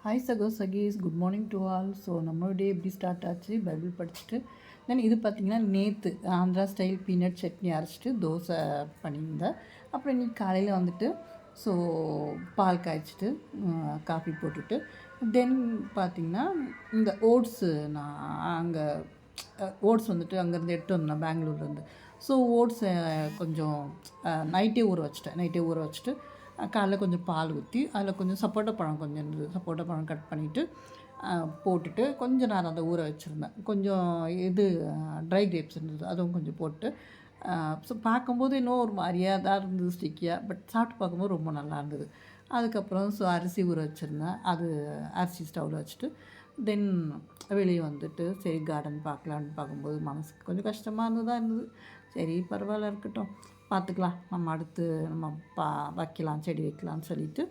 Hi சகீஸ் good morning to all. So நம்மளோட day எப்படி ஸ்டார்ட் ஆச்சு பைபிள் படிச்சுட்டு தென் இது பார்த்திங்கன்னா நேற்று ஆந்திரா ஸ்டைல் பீனட் சட்னி அரைச்சிட்டு தோசை பண்ணியிருந்தேன். அப்புறம் இன்றைக்கி காலையில் வந்துட்டு ஸோ பால் காய்ச்சிட்டு காஃபி போட்டுட்டு தென் பார்த்திங்கன்னா இந்த ஓட்ஸு நான் அங்கே ஓட்ஸ் வந்துட்டு அங்கேருந்து எடுத்து வந்தேன் பெங்களூர்லேருந்து. ஸோ ஓட்ஸை கொஞ்சம் நைட்டே ஊற வச்சுட்டு காலைல கொஞ்சம் பால் ஊற்றி அதில் கொஞ்சம் சப்போட்டா பழம் கொஞ்சம் இருந்தது, சப்போட்டா பழம் கட் பண்ணிவிட்டு போட்டுட்டு கொஞ்சம் நேரம் அதை ஊற வச்சுருந்தேன். கொஞ்சம் இது ட்ரை கிரேப்ஸ் இருந்தது, அதுவும் கொஞ்சம் போட்டு ஸோ பார்க்கும்போது இன்னும் ஒரு மாதிரியாக தான் இருந்தது, ஸ்டிக்கியாக. பட் சாப்பிட்டு பார்க்கும்போது ரொம்ப நல்லா இருந்தது. அதுக்கப்புறம் ஸோ அரிசி ஊற வச்சுருந்தேன், அது அரிசி ஸ்டவ்வில் வச்சுட்டு தென் வெளியே வந்துட்டு சரி கார்டன் பார்க்கலான்னு பார்க்கும்போது மனசுக்கு கொஞ்சம் கஷ்டமாக இருந்தது. சரி பரவாயில்ல இருக்கட்டும், பார்த்துக்கலாம், நம்ம அடுத்து நம்ம வைக்கலாம், செடி வைக்கலான்னு சொல்லிட்டு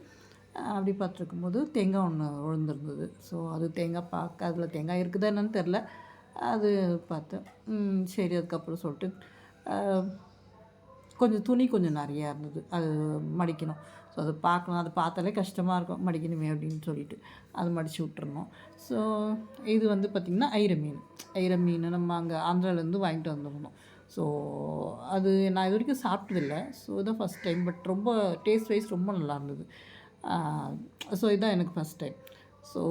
அப்படி பார்த்துருக்கும்போது தேங்காய் ஒன்று விழுந்துருந்தது. ஸோ அது தேங்காய் பார்க்க அதில் தேங்காய் இருக்குதா என்னன்னு தெரில, அது பார்த்தேன். சரி அதுக்கப்புறம் சொல்லிட்டு கொஞ்சம் துணி கொஞ்சம் நிறையா இருந்தது, அது மடிக்கணும். ஸோ அதை பார்க்கணும், அதை பார்த்தாலே கஷ்டமாக இருக்கும், மடிக்கணுமே அப்படின்னு சொல்லிட்டு அது மடித்து விட்டுருணும். ஸோ இது வந்து பார்த்திங்கன்னா ஐர மீன் நம்ம அங்கே ஆந்திராவிலேருந்து வாங்கிட்டு வந்துருந்தோம். ஸோ அது நான் இது வரைக்கும் சாப்பிட்டதில்ல. ஸோ இதான் ஃபஸ்ட் டைம். பட் ரொம்ப டேஸ்ட் வைஸ் ரொம்ப நல்லா இருந்தது. ஸோ இதுதான் எனக்கு ஃபஸ்ட் டைம். ஸோ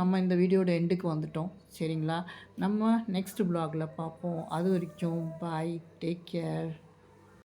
நம்ம இந்த வீடியோட எண்டுக்கு வந்துட்டோம், சரிங்களா? நம்ம நெக்ஸ்ட் வ்ளாகில் பார்ப்போம். அது வரைக்கும் பாய், டேக் கேர்.